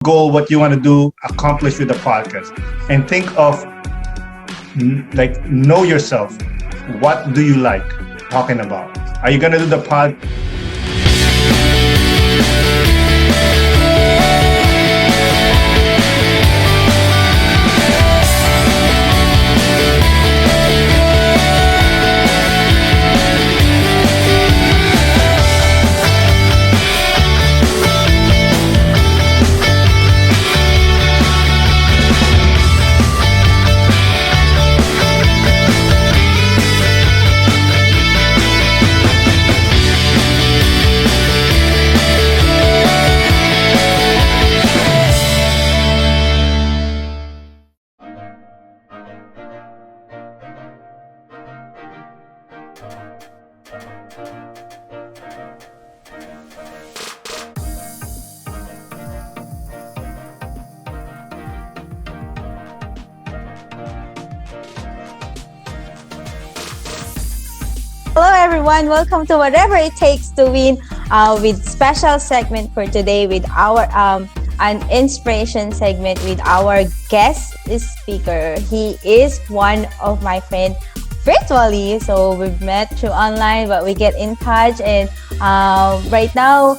goal, what you want to do, accomplish with the podcast, and think of like know yourself. What do you like talking about? Are you gonna do the pod? Hello everyone, welcome to Whatever It Takes to Win with special segment for today with our an inspiration segment with our guest speaker. He is one of my friends virtually, so we've met through online, but we get in touch, and right now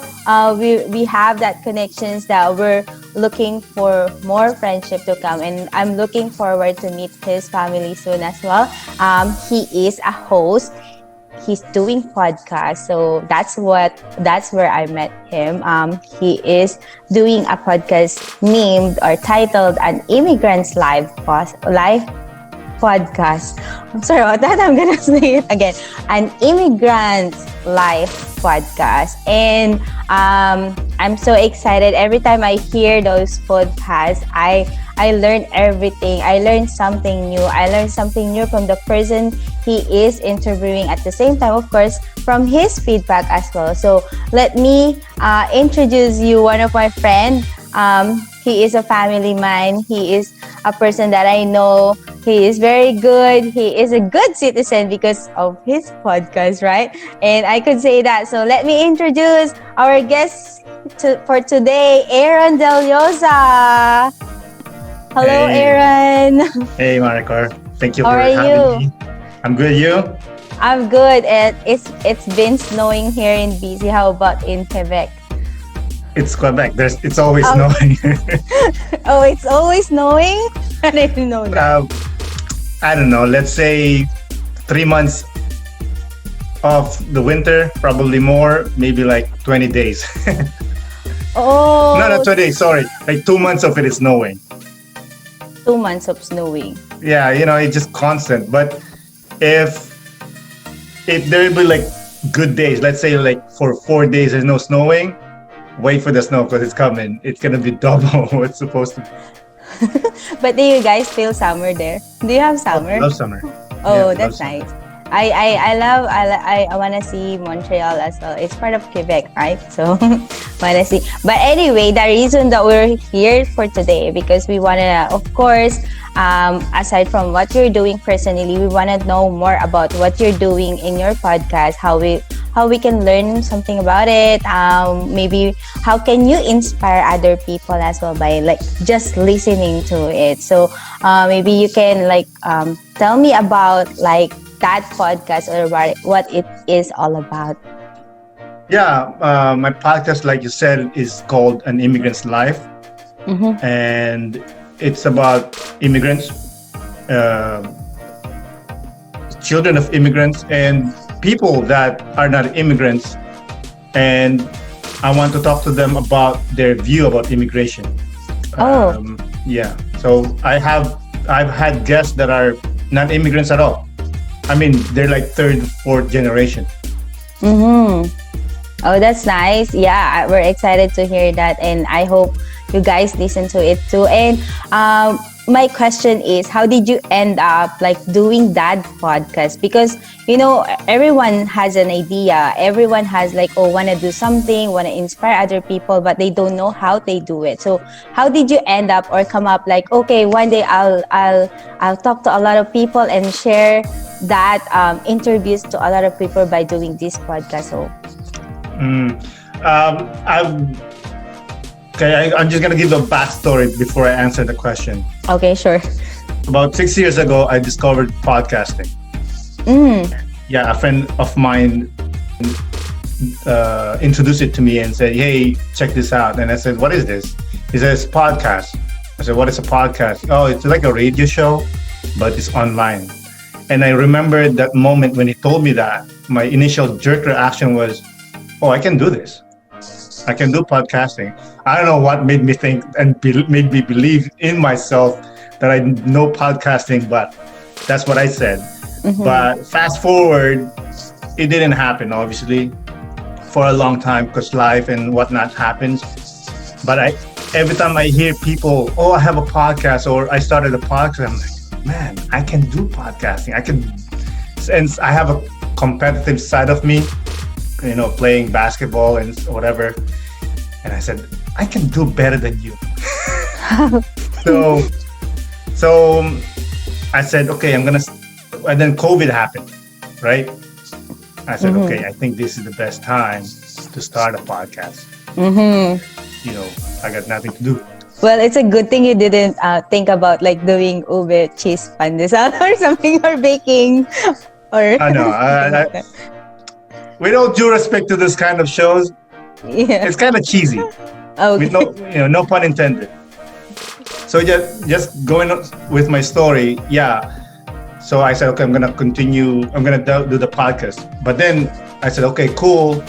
we have that connections that we're looking for more friendship to come, and I'm looking forward to meet his family soon as well. He is a host. He's doing podcasts, so that's where I met him. He is doing a podcast named or titled "An Immigrant's Live Podcast." I'm sorry about that. I'm gonna say it again. An Immigrant's Life Podcast, and I'm so excited every time I hear those podcasts. I learn everything. I learn something new. I learn something new from the person he is interviewing at the same time, of course, from his feedback as well. So let me introduce you one of my friends. He is a family man. He is a person that I know. He is very good. He is a good citizen because of his podcast, right? And I could say that. So let me introduce our guest for today, Aeron Delioza. Hello, Hey. Aeron. Hey, Maricor. Thank you How for are having you? me. I'm good. You? I'm good. And it's been snowing here in BC. How about in Quebec? It's Quebec. It's always Oh. snowing. Oh, it's always snowing? I didn't know that. I don't know. Let's say 3 months of the winter, probably more. Maybe like 20 days. Oh, No, not 20 days. Sorry, like 2 months of it is snowing. 2 months of snowing. Yeah, it's just constant. But if there will be like good days, let's say like for 4 days there's no snowing, wait for the snow because it's coming. It's gonna be double what's supposed to be. But do you guys feel summer there? Do you have summer? Love summer. Oh, Yeah, that's love summer. nice. I want to see Montreal as well. It's part of Quebec, right? So want to see. But anyway, the reason that we're here for today because we want to, of course, aside from what you're doing personally, we want to know more about what you're doing in your podcast, how we can learn something about it. Maybe how can you inspire other people as well by like just listening to it. So maybe you can tell me about like that podcast or what it is all about. Yeah, my podcast, like you said, is called An Immigrant's Life. Mm-hmm. And it's about immigrants, children of immigrants, and people that are not immigrants. And I want to talk to them about their view about immigration. Oh. Yeah. So I've had guests that are not immigrants at all. I mean, they're like third, fourth generation. Mm-hmm. Oh, that's nice. Yeah, we're excited to hear that, and I hope you guys listen to it too. And my question is, how did you end up like doing that podcast? Because everyone has an idea. Everyone has want to do something, want to inspire other people, but they don't know how they do it. So how did you end up or come up like, okay, one day I'll talk to a lot of people and share that interviews to a lot of people by doing this podcast? So I've Okay, I'm just gonna give a backstory before I answer the question. Okay, sure. About 6 years ago, I discovered podcasting. Mm. Yeah, a friend of mine introduced it to me and said, "Hey, check this out." And I said, "What is this?" He says, "Podcast." I said, "What is a podcast?" "Oh, it's like a radio show, but it's online." And I remember that moment when he told me that. My initial jerk reaction was, "Oh, I can do this. I can do podcasting." I don't know what made me think and made me believe in myself that I know podcasting, but that's what I said. Mm-hmm. But fast forward, it didn't happen, obviously, for a long time because life and whatnot happens. But every time I hear people, "Oh, I have a podcast," or "I started a podcast," I'm like, man, I can do podcasting. I can, since I have a competitive side of me, playing basketball and whatever. And I said, I can do better than you. So I said, okay, and then COVID happened, right? I said, Mm-hmm. okay, I think this is the best time to start a podcast. Mm-hmm. I got nothing to do. Well, it's a good thing you didn't think about like doing ube cheese pandesal or something, or baking, or. I know. With all due respect to this kind of shows, Yeah. it's kind of cheesy. Okay. With no pun intended. So just going with my story, yeah. So I said, okay, I'm gonna continue. I'm gonna do the podcast. But then I said, okay, cool.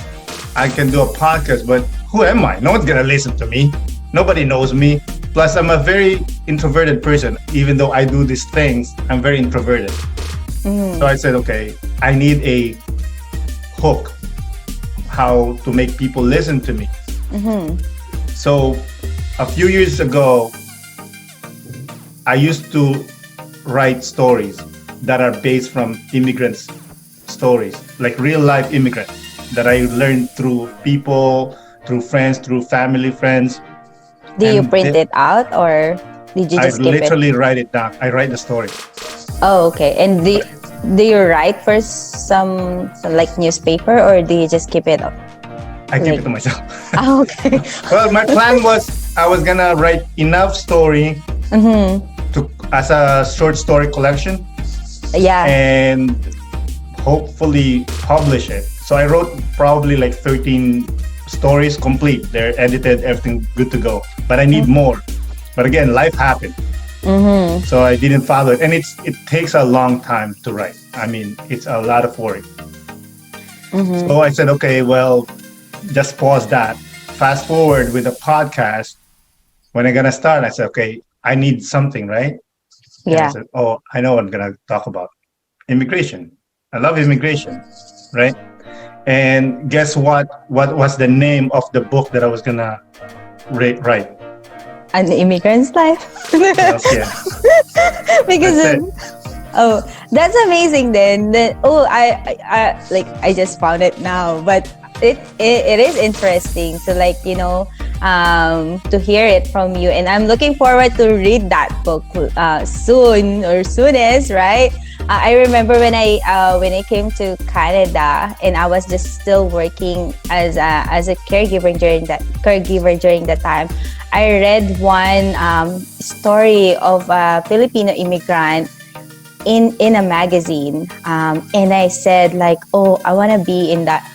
I can do a podcast, but who am I? No one's gonna listen to me. Nobody knows me. Plus, I'm a very introverted person. Even though I do these things, I'm very introverted. Mm-hmm. So I said, okay, I need a hook, how to make people listen to me. Mm-hmm. So a few years ago, I used to write stories that are based from immigrants' stories, like real life immigrants that I learned through people, through friends, through family friends. Do you print it out, or did you I just keep literally it? write it down. I write the story. Oh, okay. And do you write for some like newspaper, or do you just keep it up? I keep it to myself. Oh, okay. Well, my plan was I was gonna write enough story Mm-hmm. as a short story collection Yeah. and hopefully publish it. So I wrote probably like 13 stories complete. They're edited, everything good to go. But I need more. But again, life happened. Mm-hmm. So I didn't follow it. And it takes a long time to write. I mean, it's a lot of work. Mm-hmm. So I said, okay, well, just pause that. Fast forward with a podcast. When I'm gonna start, I said, okay, I need something, right? And I Yeah. said, oh, I know what I'm gonna talk about. Immigration. I love immigration, right? And guess what? What was the name of the book that I was gonna write? An immigrant's life. Yes, yeah. Because That's oh, that's amazing. Then I just found it now, but it is interesting to to hear it from you, and I'm looking forward to read that book soon or soonest, right? I remember when I came to Canada, and I was just still working as a caregiver during that time. I read one story of a Filipino immigrant in a magazine, and I said like, oh, I want to be in that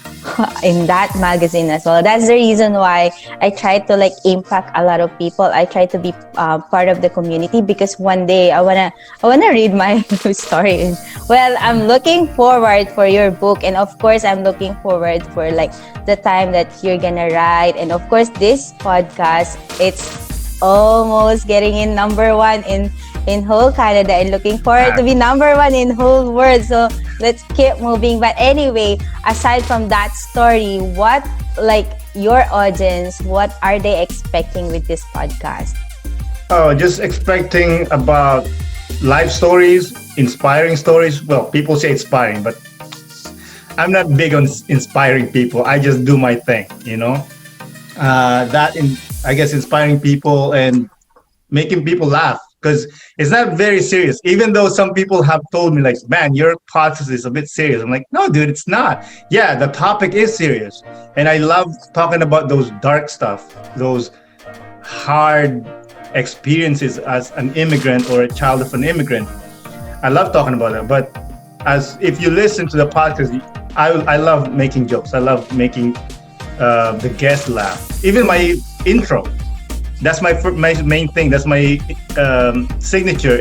magazine as well. That's the reason why I try to impact a lot of people. I try to be part of the community, because one day I wanna read my story. Well, I'm looking forward for your book, and of course I'm looking forward for the time that you're gonna write, and of course this podcast, it's almost getting in #1 in whole Canada, and looking forward to be #1 in whole world. So let's keep moving. But anyway, aside from that story, what your audience, what are they expecting with this podcast? Oh, just expecting about life stories, inspiring stories. Well, people say inspiring, but I'm not big on inspiring people. I just do my thing, I guess inspiring people and making people laugh, because it's not very serious. Even though some people have told me man, your podcast is a bit serious. I'm like, no, dude, it's not. Yeah, the topic is serious. And I love talking about those dark stuff, those hard experiences as an immigrant or a child of an immigrant. I love talking about that. But as if you listen to the podcast, I love making jokes. I love making the guests laugh. Even my intro, that's my main thing. That's my signature.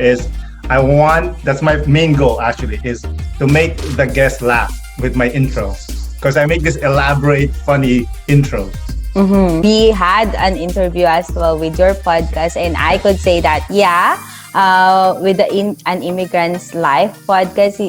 That's my main goal actually, is to make the guests laugh with my intro, because I make this elaborate, funny intro. Mm-hmm. We had an interview as well with your podcast, and I could say that, with the An Immigrant's Life podcast,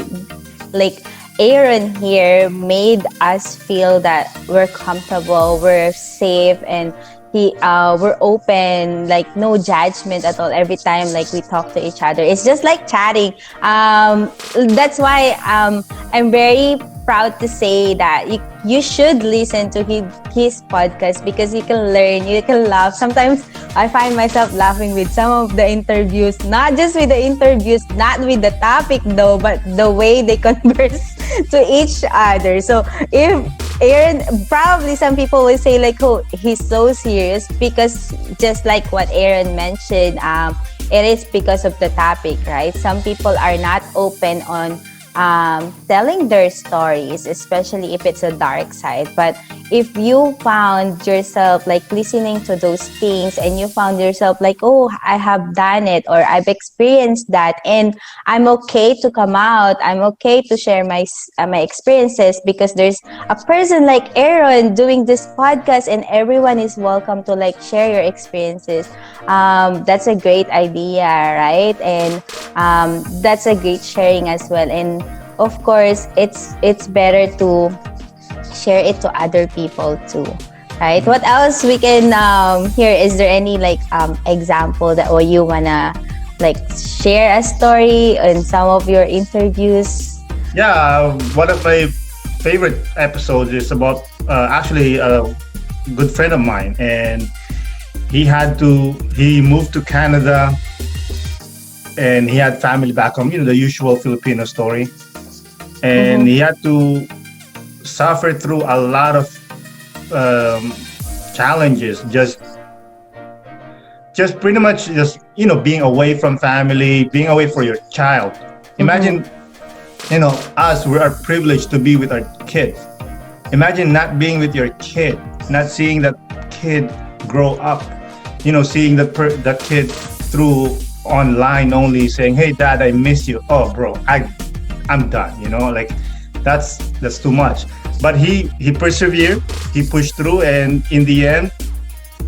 like Aeron here made us feel that we're comfortable, we're safe, and we're open, like no judgment at all. Every time like we talk to each other, it's just like chatting. That's why I'm very proud to say that you should listen to his podcast, because you can learn, you can laugh. Sometimes I find myself laughing with some of the interviews, not just with the interviews, not with the topic though, but the way they converse to each other. So if Aeron, probably some people will say like, oh, he's so serious, because just like what Aeron mentioned, it is because of the topic, right? Some people are not open on telling their stories, especially if it's a dark side. But if you found yourself like listening to those things, and you found yourself like, oh, I have done it, or I've experienced that, and I'm okay to come out, I'm okay to share my experiences, because there's a person like Aeron doing this podcast, and everyone is welcome to like share your experiences. That's a great idea, right? And that's a great sharing as well. And of course, it's better to share it to other people too, right? What else we can hear? Is there any like example that, or you wanna like share a story in some of your interviews? Yeah, one of my favorite episodes is about actually a good friend of mine, and he moved to Canada, and he had family back home, the usual Filipino story. And he had to suffer through a lot of challenges, just pretty much just, being away from family, being away from your child. Imagine, us, we are privileged to be with our kids. Imagine not being with your kid, not seeing that kid grow up, seeing that kid through online only, saying, hey dad, I miss you. Oh bro, I'm done, like that's too much. But he persevered, he pushed through, and in the end,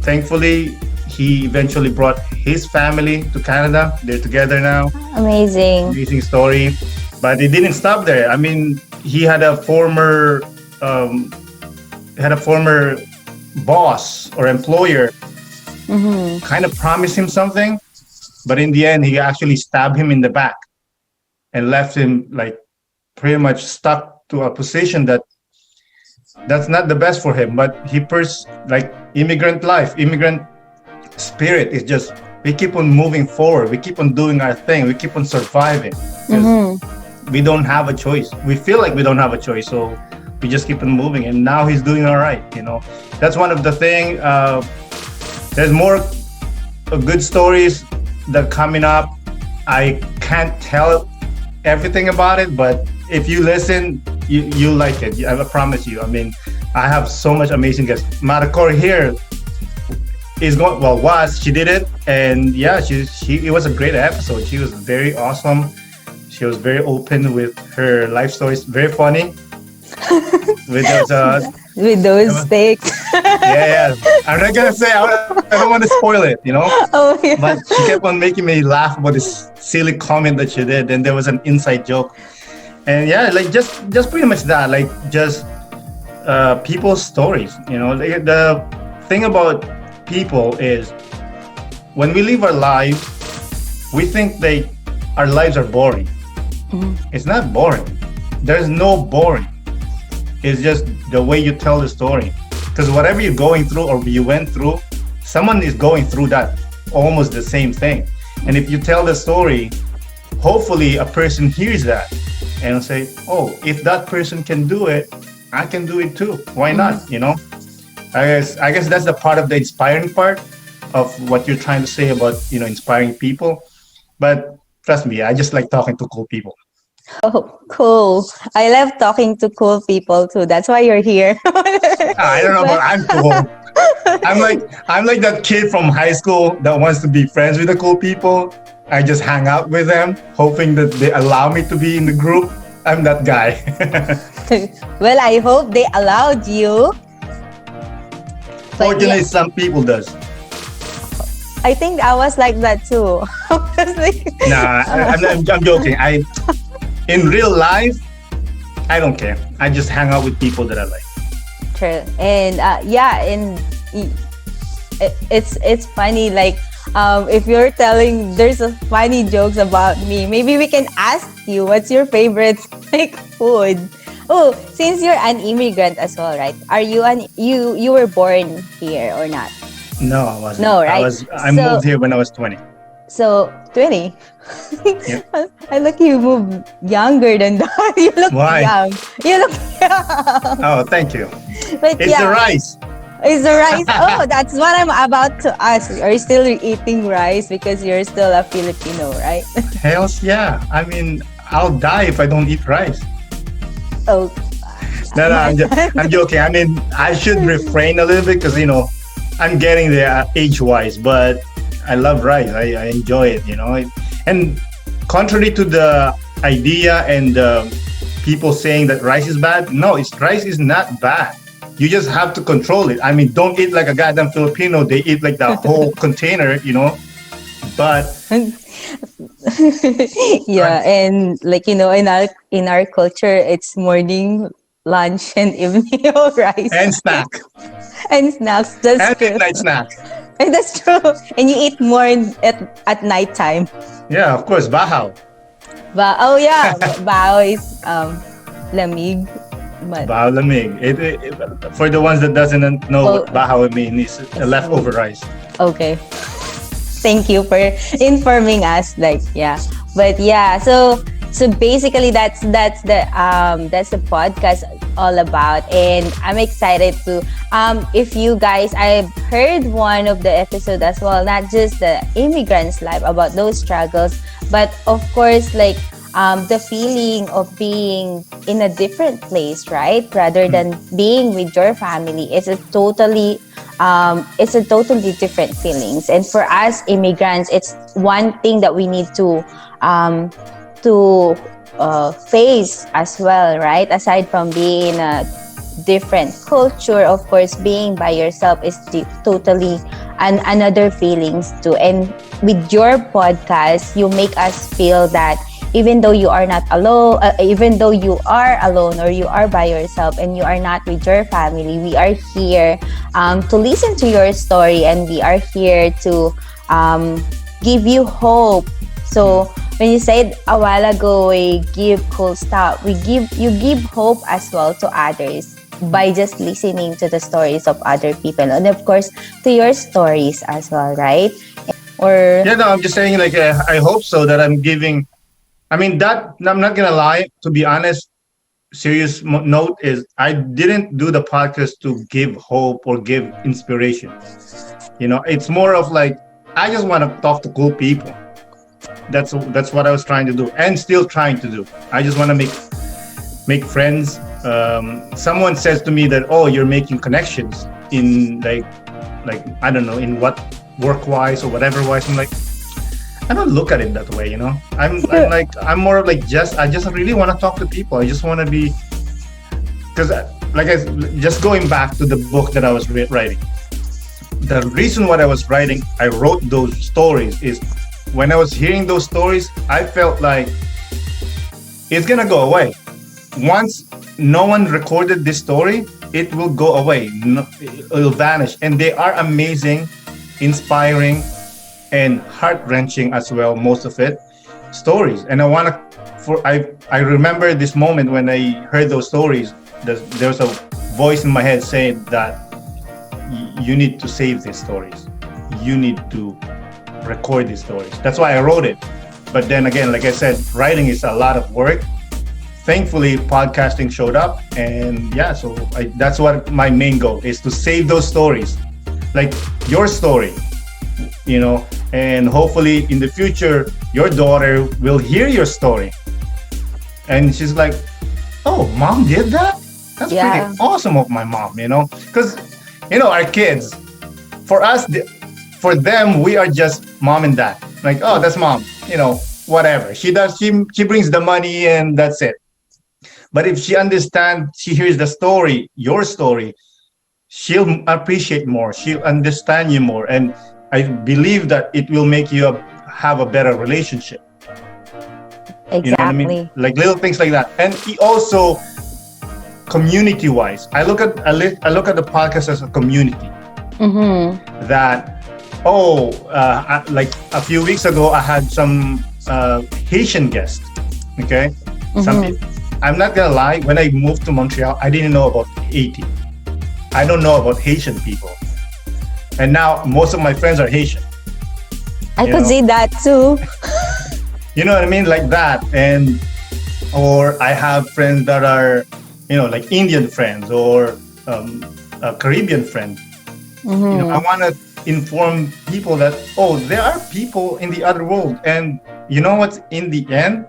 thankfully, he eventually brought his family to Canada. They're together now. Amazing story. But it didn't stop there. I mean, he had a former boss or employer kind of promised him something, but in the end, he actually stabbed him in the back and left him like pretty much stuck to a position that's not the best for him. But like immigrant life, immigrant spirit is just, we keep on moving forward, we keep on doing our thing, we keep on surviving. We don't have a choice. We feel like we don't have a choice, so we just keep on moving. And now he's doing all right. That's one of the things. There's more good stories that are coming up. I can't tell everything about it, but if you listen, you like it. I promise you. I mean, I have so much amazing guests. Maricor here she did it, and yeah, it was a great episode. She was very awesome. She was very open with her life stories, very funny. With those stakes. Yeah. I'm not gonna say. I don't want to spoil it, Oh, yeah. But she kept on making me laugh about this silly comment that she did, and there was an inside joke, and yeah, like just pretty much that, like just people's stories. The thing about people is when we live our lives, we think our lives are boring. It's not boring. There's no boring. It's just the way you tell the story. Because whatever you're going through or you went through, someone is going through that, almost the same thing. And if you tell the story, hopefully a person hears that and say, oh, if that person can do it, I can do it too. Why not? I guess that's the part of the inspiring part. of what you're trying to say about, inspiring people. But trust me, I just like talking to cool people. Oh, cool. I love talking to cool people too. That's why you're here. I don't know, but I'm cool. I'm like that kid from high school that wants to be friends with the cool people. I just hang out with them, hoping that they allow me to be in the group. I'm that guy. Well, I hope they allowed you. But Fortunately, yeah, some people does. I think I was like that too. I was like, Nah, I'm joking. In real life, I don't care. I just hang out with people that I like. true. And yeah, and it's funny. Like, if you're telling there's a funny jokes about me, maybe we can ask you what's your favorite like food. Oh, since you're an immigrant as well, right? Are you you were born here or not? No, I wasn't. No, right? I moved here when I was 20. So 20. Yeah. I look you move younger than that. You look Why? young. You look young. Oh, thank you. But It's yeah, the rice. it's the rice. Oh, that's what I'm about to ask. Are you still eating rice because you're still a Filipino, right? Hells yeah. I mean, I'll die if I don't eat rice. Oh, No, I'm joking. I mean, I should refrain a little bit because, I'm getting there age-wise, but I love rice. I enjoy it, And contrary to the idea and people saying that rice is bad, no, rice is not bad. You just have to control it. I mean, don't eat like a goddamn Filipino. They eat like the whole container, But yeah, and like in our culture, it's morning, lunch, and evening rice and snack and snacks. That's and true. midnight snack. And that's true. And you eat more at night time. Yeah, of course, bahaw. But oh yeah, bao is lamig. But Bahaw lamig. For the ones that doesn't know what Oh. bahaw means, it's a leftover rice. okay. Thank you for informing us. Like yeah, but yeah. So basically that's the podcast all about, and I'm excited to if you guys, I've heard one of the episode as well, not just the immigrants' life about those struggles, but of course like the feeling of being in a different place, right? Rather than being with your family, it's a totally different feelings. And for us immigrants, it's one thing that we need to face as well, right? Aside from being in a different culture, of course, being by yourself is totally another feelings too. And with your podcast, you make us feel that even though you are not alone, even though you are alone or you are by yourself and you are not with your family, we are here to listen to your story, and we are here to give you hope. So when you said a while ago, we give cool stuff, you give hope as well to others by just listening to the stories of other people, and of course to your stories as well, right? Or Yeah, no, I'm just saying, like, I hope so that I'm giving. I mean, that I'm not gonna lie. To be honest, serious note is I didn't do the podcast to give hope or give inspiration. It's more of like I just want to talk to cool people. That's what I was trying to do, and still trying to do. I just want to make friends. Someone says to me that, oh, you're making connections in like I don't know, in what work wise or whatever wise. I'm like, I don't look at it that way, I'm more of like I just really want to talk to people. I just want to be, because just going back to the book that I was writing. The reason why I was writing, I wrote those stories is when I was hearing those stories, I felt like it's gonna go away. Once no one recorded this story, it will go away. It'll vanish. And they are amazing, inspiring, and heart-wrenching as well, most of it, stories. And I remember this moment when I heard those stories, there was a voice in my head saying that you need to save these stories. You need to record these stories. That's why I wrote it. But then again, like I said, writing is a lot of work. Thankfully, podcasting showed up, and yeah, so that's what my main goal is, to save those stories. Like your story, and hopefully in the future, your daughter will hear your story. And she's like, oh, mom did that? That's pretty awesome of my mom, because, our kids, for us, for them, we are just mom and dad. Like, oh, that's mom, whatever. She brings the money and that's it. But if she hears the story, your story, she'll appreciate more. She'll understand you more. And I believe that it will make you have a better relationship. Exactly. You know what I mean? Like little things like that. And also, community-wise, I look at the podcast as a community. That like a few weeks ago, I had some Haitian guests. Okay, some people. I'm not gonna lie. When I moved to Montreal, I didn't know about Haiti. I don't know about Haitian people, and now most of my friends are Haitian. I could see that too. You know what I mean? Like that. Or I have friends that are, like Indian friends or a Caribbean friend. I want to inform people that, there are people in the other world. And you know what? In the end,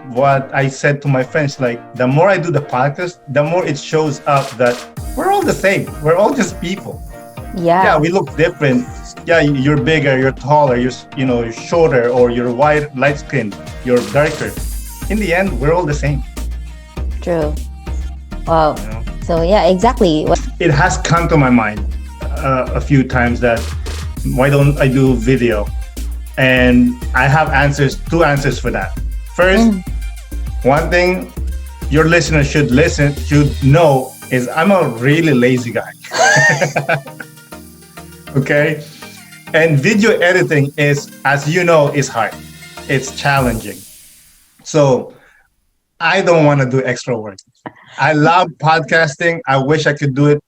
what I said to my friends, like, the more I do the podcast, the more it shows up that we're all the same. We're all just people. Yeah, we look different. Yeah, you're bigger, you're taller, you're shorter, or you're white, light skinned, you're darker. In the end, we're all the same. True. Wow. So yeah, exactly. It has come to my mind a few times that why don't I do video? And I have two answers for that. First, one thing your listeners should know is I'm a really lazy guy. Okay? And video editing is hard. It's challenging. So I don't want to do extra work. I love podcasting. I wish I could do it,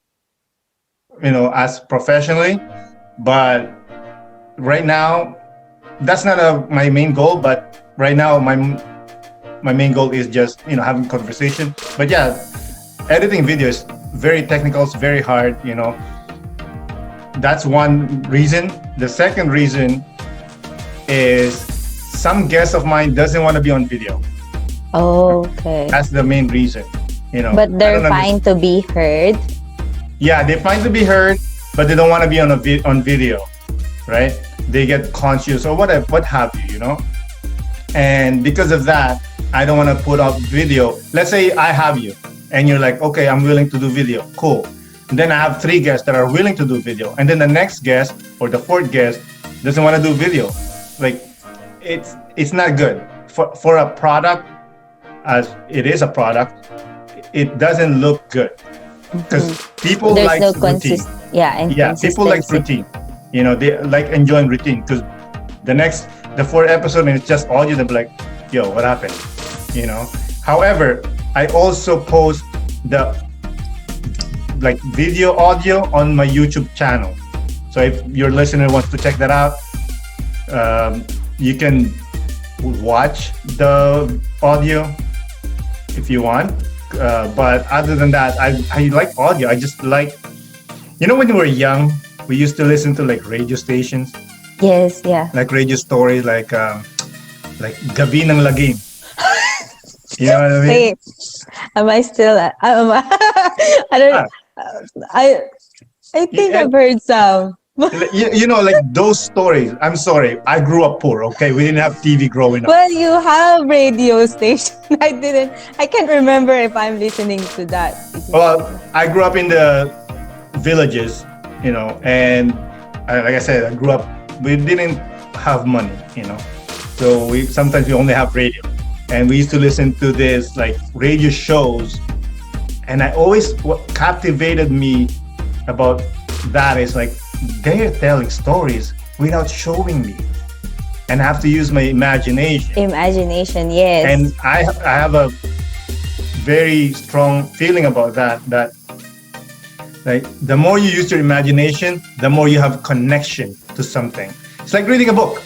as professionally. But right now, that's not my main goal. But right now, my main goal is just, having conversation. But yeah, editing video is very technical. It's very hard, That's one reason. The second reason is some guest of mine doesn't want to be on video. Oh, okay. That's the main reason, But they're fine to be heard. Yeah, they're fine to be heard, but they don't want to be on video, right? They get conscious or what have you, And because of that, I don't want to put up video. Let's say I have you, and you're like, okay, I'm willing to do video. Cool. And then I have 3 guests that are willing to do video. And then the next guest or the 4th guest doesn't want to do video. Like, it's not good. For a product, as it is a product, it doesn't look good. Because people like routine. Yeah, people like routine. They like enjoying routine. Because the 4th episode, and it's just audio, they'll be like, yo, what happened? However, I also post the video audio on my YouTube channel. So if your listener wants to check that out, you can watch the audio if you want. But other than that, I like audio. I just like, when we were young, we used to listen to radio stations. Yes, yeah. Like radio stories, like Gabi ng Lagim. You know what I mean? Wait, am I still? I don't know. I think I've heard some. Like those stories. I'm sorry, I grew up poor. Okay, we didn't have TV growing up. Well, you have radio station. I can't remember if I'm listening to that. Well, I grew up in the villages, and like I said, I grew up. We didn't have money, so sometimes we only have radio, and we used to listen to this radio shows. And what captivated me about that is they're telling stories without showing me, and I have to use my imagination. Imagination, yes. And I have a very strong feeling about that. That the more you use your imagination, the more you have connection to something. It's like reading a book.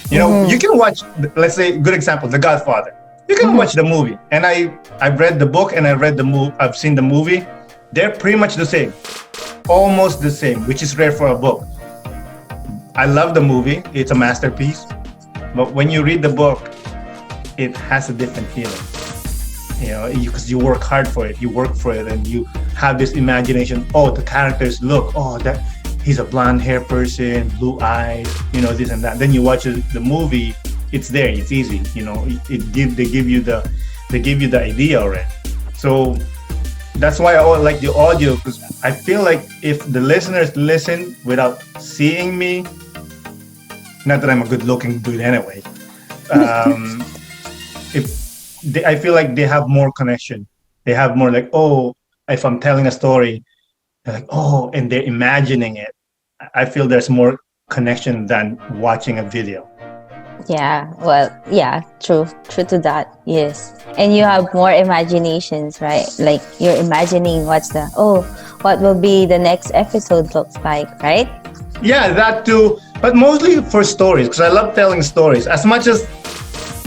You can watch. Let's say, good example, The Godfather. You can watch the movie, and I've read the book and I've seen the movie. They're pretty much the same, almost the same, which is rare for a book. I love the movie. It's a masterpiece. But when you read the book, it has a different feeling. Because you work hard for it. You work for it, and you have this imagination. Oh, the characters look. Oh, that he's a blonde hair person, blue eyes. This and that. Then you watch the movie. It's there. It's easy. They give you the idea already. So that's why I like the audio, because I feel like if the listeners listen without seeing me, not that I'm a good-looking dude anyway, I feel like they have more connection. They have more like, oh, if I'm telling a story, they're like, oh, and they're imagining it. I feel there's more connection than watching a video. Yeah, well, yeah, true to that. Yes. And you have more imaginations, right? Like you're imagining what will be the next episode looks like, right? Yeah, that too. But mostly for stories, because I love telling stories. As much as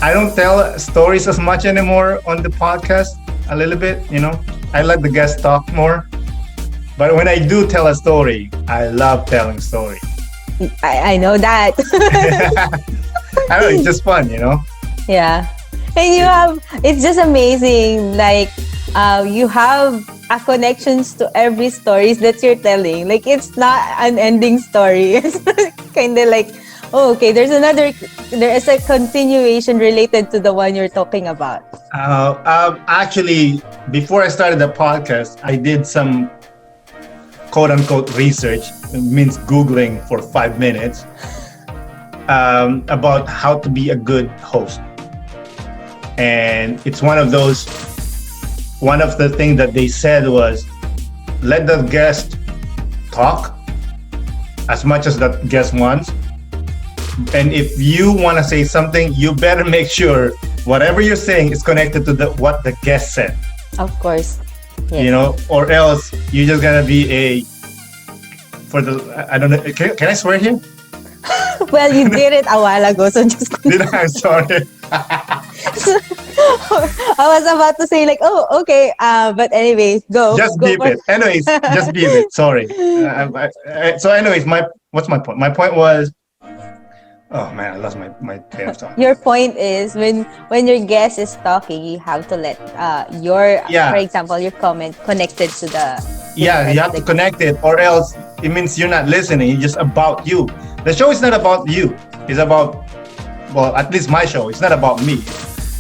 I don't tell stories as much anymore on the podcast, a little bit, I let the guests talk more. But when I do tell a story, I love telling stories. I know that. I don't know, it's just fun, Yeah. And it's just amazing. Like, you have a connections to every stories that you're telling. Like, it's not an ending story. It's kind of like, oh, okay, there is a continuation related to the one you're talking about. Actually, before I started the podcast, I did some quote unquote research. It means Googling for 5 minutes. About how to be a good host. And it's one of the things that they said was, let the guest talk as much as that guest wants. And if you want to say something, you better make sure whatever you're saying is connected to what the guest said. Of course. Yes. Or else you're just going to be I don't know, can I swear here? Well, you did it a while ago, so just... Did I? I'm sorry. I was about to say like, oh, okay, but anyways, go. Just beep it. Anyways, just beep it. Sorry. So anyways, what's my point? My point was, oh man, I lost my train of thought. Your point is when your guest is talking, you have to let for example, your comment connected to the... Yeah, you have to connect it, or else it means you're not listening. It's just about you. The show is not about you. It's about, well, at least my show. It's not about me.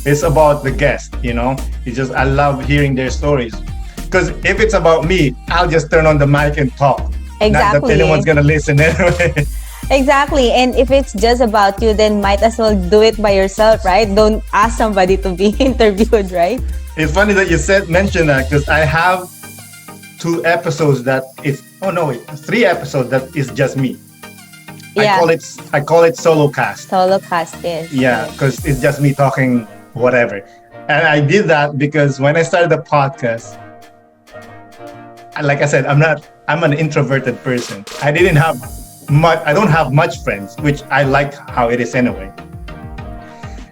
It's about the guest, It's just, I love hearing their stories. Because if it's about me, I'll just turn on the mic and talk. Exactly. Not that anyone's going to listen anyway. Exactly. And if it's just about you, then might as well do it by yourself, right? Don't ask somebody to be interviewed, right? It's funny that you mentioned that, because I have 3 episodes that is just me. Yeah. I call it solo cast. Solo cast, yes. Yeah, because it's just me talking whatever. And I did that because when I started the podcast, like I said, I'm an introverted person. I don't have much friends, which I like how it is anyway.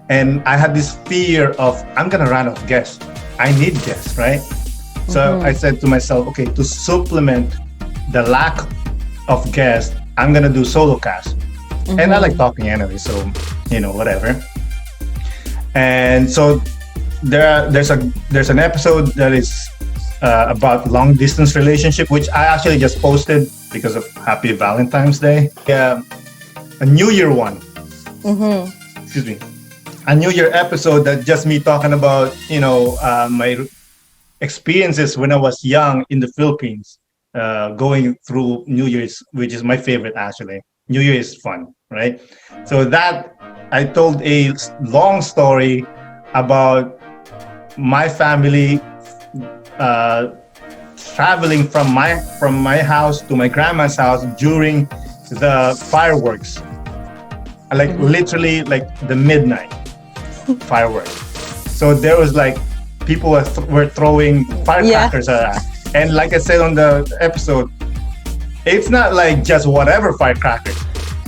And I had this fear of, I'm gonna run out of guests. I need guests, right? So I said to myself, okay, to supplement the lack of guests, I'm gonna do solo cast. And I like talking anyway, so whatever. And so there's an episode that is about long distance relationship, which I actually just posted because of Happy Valentine's Day. Yeah, a New Year one. Excuse me. A New Year episode that just me talking about my experiences when I was young in the Philippines, going through New Year's, which is my favorite actually. New Year is fun, right? So that I told a long story about my family traveling from my house to my grandma's house during the fireworks, like literally like the midnight fireworks. So there was like people were throwing firecrackers at us. And like I said on the episode, it's not like just whatever firecrackers.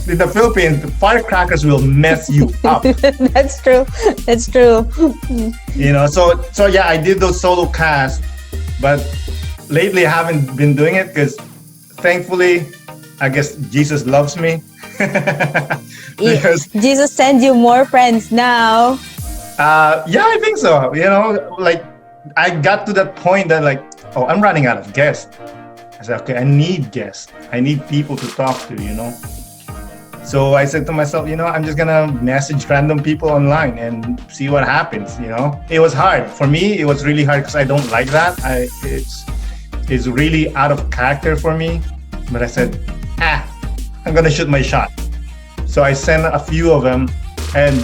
In the Philippines, the firecrackers will mess you up. That's true. So yeah, I did those solo casts, but lately I haven't been doing it because thankfully, I guess Jesus loves me. Because Jesus send you more friends now. yeah, I think so. Like I got to that point that like, oh, I'm running out of guests. I said, okay, I need guests. I need people to talk to. So I said to myself, I'm just gonna message random people online and see what happens. It was hard for me. It was really hard because I don't like that. It's really out of character for me. But I said, I'm gonna shoot my shot. So I sent a few of them, and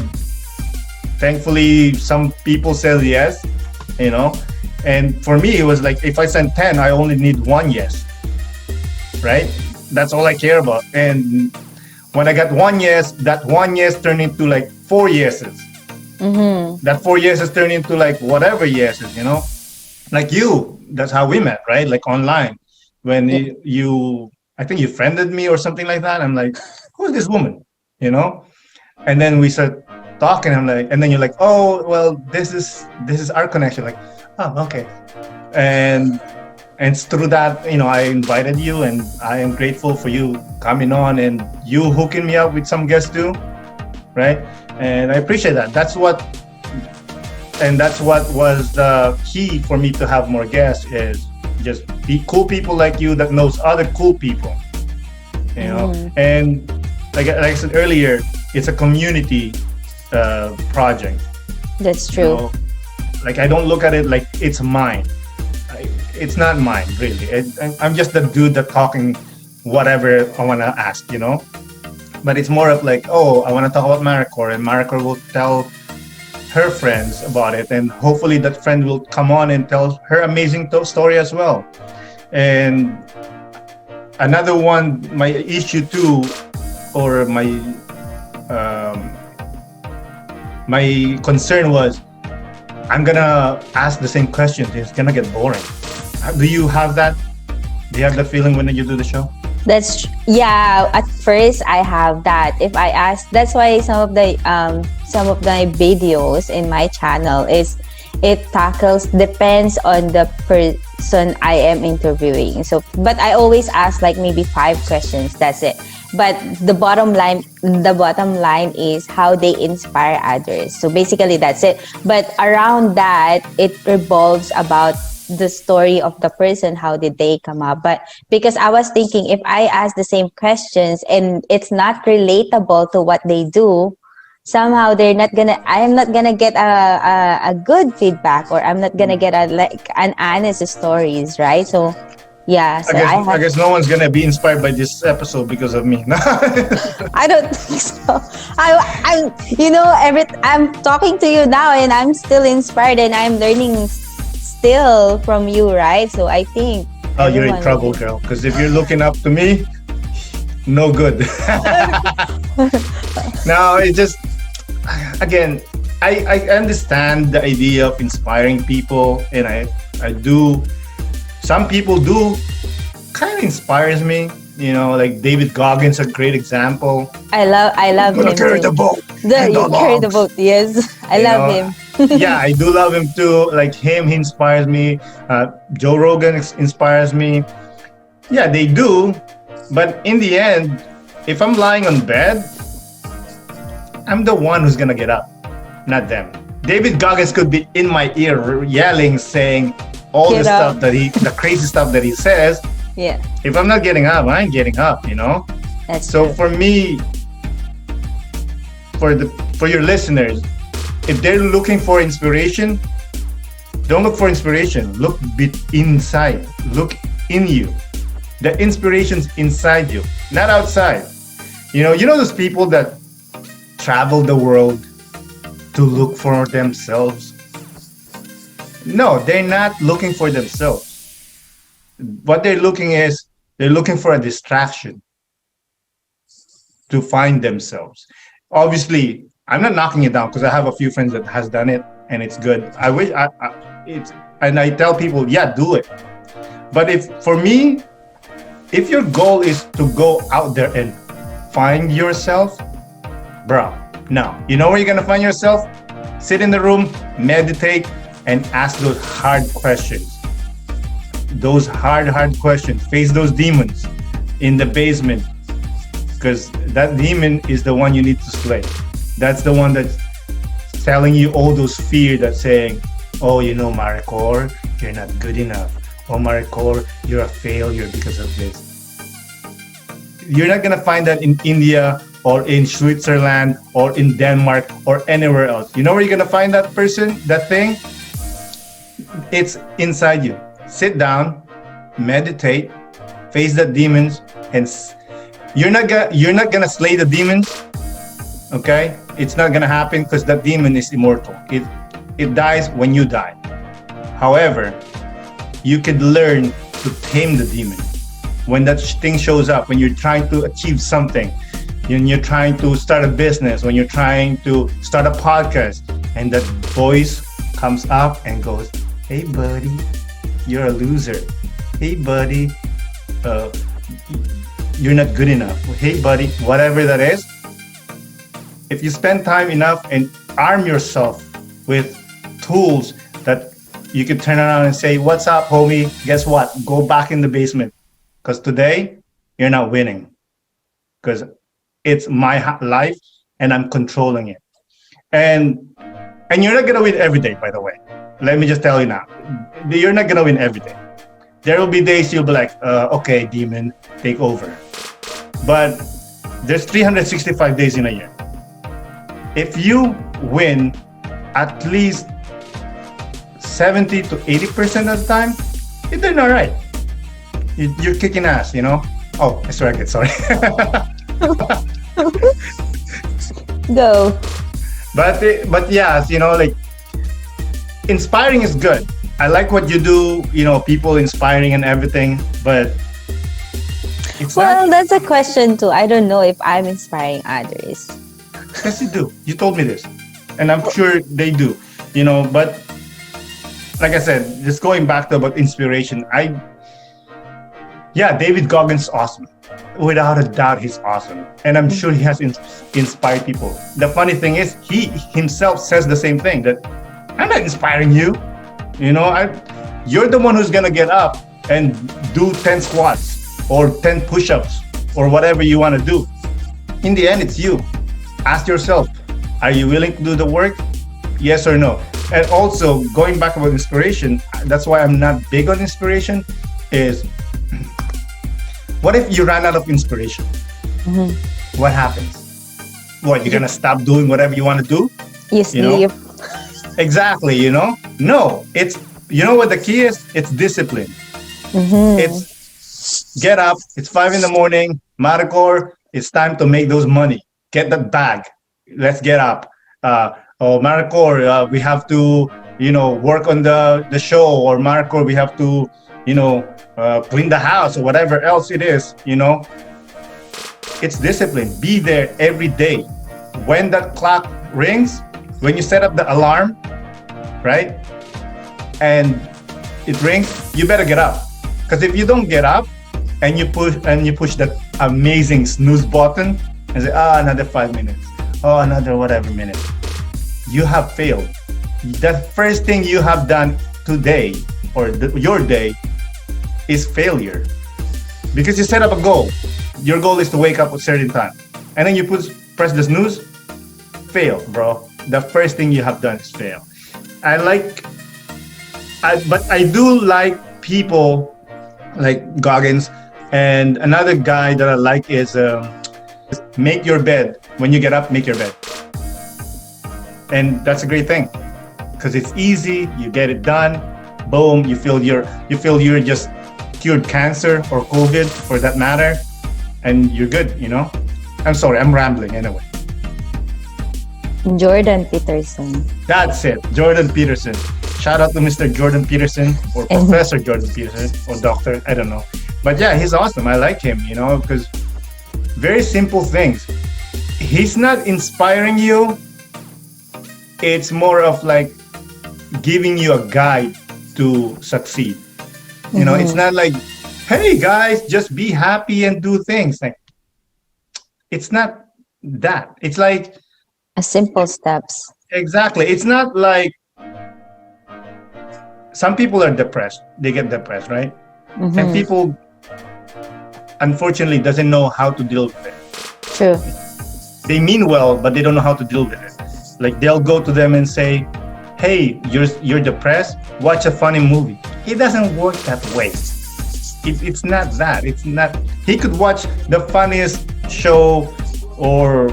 thankfully some people said yes. And for me, it was like if I send 10, I only need one yes. Right? That's all I care about. And when I got one yes, that one yes turned into like 4 yeses. Mm-hmm. That 4 yeses turned into like whatever yeses, Like you, that's how we met, right? Like online. When I think you friended me or something like that. I'm like, who's this woman? And then we start talking. I'm like, and then you're like, oh, well, this is our connection. Like, oh, okay. And it's through that, I invited you, and I am grateful for you coming on and you hooking me up with some guests too, right? And I appreciate that. That's what was the key for me to have more guests, is just be cool people like you that knows other cool people, And like I said earlier, it's a community project. That's true. Like I don't look at it like it's mine. It's not mine, really. I'm just the dude that talking whatever I want to ask, But it's more of like, oh, I want to talk about Maricor, and Maricor will tell her friends about it, and hopefully that friend will come on and tell her amazing story as well. And another one, my issue too, or my concern was, I'm gonna ask the same questions. It's gonna get boring. Do you have that? Do you have that feeling when you do the show? Yeah. At first, I have that. If I ask, that's why some of my videos in my channel depends on the person I am interviewing. So, but I always ask like maybe 5 questions. That's it. But the bottom line is how they inspire others. So basically that's it. But around that, it revolves about the story of the person. How did they come up? But because I was thinking, if I ask the same questions and it's not relatable to what they do, somehow I am not gonna get a good feedback, or I'm not gonna get an honest stories, right? So yeah, so I guess no one's gonna be inspired by this episode because of me. I don't think so. I'm talking to you now, and I'm still inspired, and I'm learning still from you, right? So I think. Oh, you're in trouble, girl. Because if you're looking up to me, no good. No, it's just, again, I understand the idea of inspiring people, and I do. Some people do kind of inspires me, like David Goggins, a great example. I love him. Carry the boat. Carry the boat. Yes, I love him. Yeah, I do love him too. Like him, he inspires me. Joe Rogan inspires me. Yeah, they do. But in the end, if I'm lying on bed, I'm the one who's gonna get up, not them. David Goggins could be in my ear yelling, saying all the stuff the crazy stuff that he says. Yeah. If I'm not getting up, I ain't getting up, That's so true. for me, for your listeners, if they're looking for inspiration, don't look for inspiration. Look inside. Look in you. The inspiration's inside you, not outside. You know those people that travel the world to look for themselves? No, they're not looking for themselves. What they're looking for a distraction to find themselves. Obviously, I'm not knocking it down because I have a few friends that has done it and it's good. I wish and I tell people, yeah, do it. But if your goal is to go out there and find yourself, bro, no. You know where you're gonna find yourself? Sit in the room, meditate, and ask those hard questions. Those hard questions. Face those demons in the basement. Because that demon is the one you need to slay. That's the one that's telling you all those fear that's saying, oh, Maricor, you're not good enough. Oh, Maricor, you're a failure because of this. You're not going to find that in India or in Switzerland or in Denmark or anywhere else. You know where you're going to find that person, that thing? It's inside you. Sit down, meditate, face the demons, and you're not gonna slay the demons. Okay, it's not gonna happen because that demon is immortal. It dies when you die. However, you can learn to tame the demon. When that thing shows up, when you're trying to achieve something, when you're trying to start a business, when you're trying to start a podcast, and that voice comes up and goes, hey buddy, you're a loser. Hey buddy, you're not good enough. Hey buddy, whatever that is, if you spend time enough and arm yourself with tools that you can turn around and say, what's up, homie? Guess what? Go back in the basement. Because today, you're not winning. Because it's my life and I'm controlling it. And you're not going to win every day, by the way. Let me just tell you now. You're not going to win every day. There will be days you'll be like, okay, demon, take over. But there's 365 days in a year. If you win at least 70 to 80% of the time, you're doing all right. You're kicking ass, Oh, I swear again, sorry. Go. But yeah, like inspiring is good. I like what you do, people inspiring and everything, but that's a question too. I don't know if I'm inspiring others. Yes, you do. You told me this, and I'm sure they do, but like I said, just going back to about inspiration, David Goggins is awesome. Without a doubt, he's awesome. And I'm sure he has inspired people. The funny thing is, he himself says the same thing, that I'm not inspiring you. You're the one who's going to get up and do 10 squats or 10 push-ups or whatever you want to do. In the end, it's you. Ask yourself, are you willing to do the work? Yes or no? And also, going back about inspiration, that's why I'm not big on inspiration, is what if you ran out of inspiration? Mm-hmm. What happens? What, you're going to stop doing whatever you want to do? Yes, Exactly, No, it's, what the key is? It's discipline. Mm-hmm. It's get up, it's 5 a.m, Maricor, it's time to make those money. Get that bag. Let's get up. Maricor, we have to, work on the show, or Maricor, we have to, clean the house or whatever else it is, It's discipline. Be there every day. When that clock rings, when you set up the alarm, right? And it rings, you better get up. Because if you don't get up and you push that amazing snooze button and say, another 5 minutes, another whatever minute, you have failed. The first thing you have done today or your day is failure. Because you set up a goal. Your goal is to wake up at a certain time. And then you press the snooze, fail, bro. The first thing you have done is fail. But I do like people like Goggins, and another guy that I like is make your bed. When you get up, make your bed. And that's a great thing because it's easy. You get it done. Boom. You feel you're just cured cancer or COVID for that matter, and you're good. I'm sorry, I'm rambling anyway. Jordan Peterson. That's it, Jordan Peterson. Shout out to Mr. Jordan Peterson, or Professor Jordan Peterson, or Doctor, I don't know. But yeah, he's awesome. I like him, because very simple things. He's not inspiring you. It's more of like giving you a guide to succeed. It's not like, hey guys, just be happy and do things. Like, it's not that. It's like a simple steps. Exactly. It's not like some people are depressed. They get depressed, right? Mm-hmm. And people, unfortunately, doesn't know how to deal with it. True. They mean well, but they don't know how to deal with it. Like they'll go to them and say, "Hey, you're depressed. Watch a funny movie." It doesn't work that way. It's not that. It's not. He could watch the funniest show or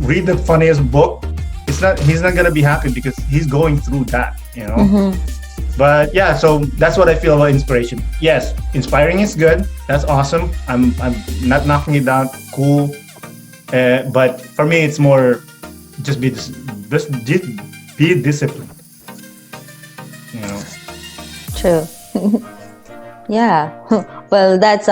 read the funniest book. It's not. He's not gonna be happy because he's going through that. You know. But yeah, so that's what I feel about inspiration. Yes, inspiring is good. That's awesome. I'm not knocking it down. Cool. But for me, it's more just be disciplined. You know. True. Yeah. Well, that's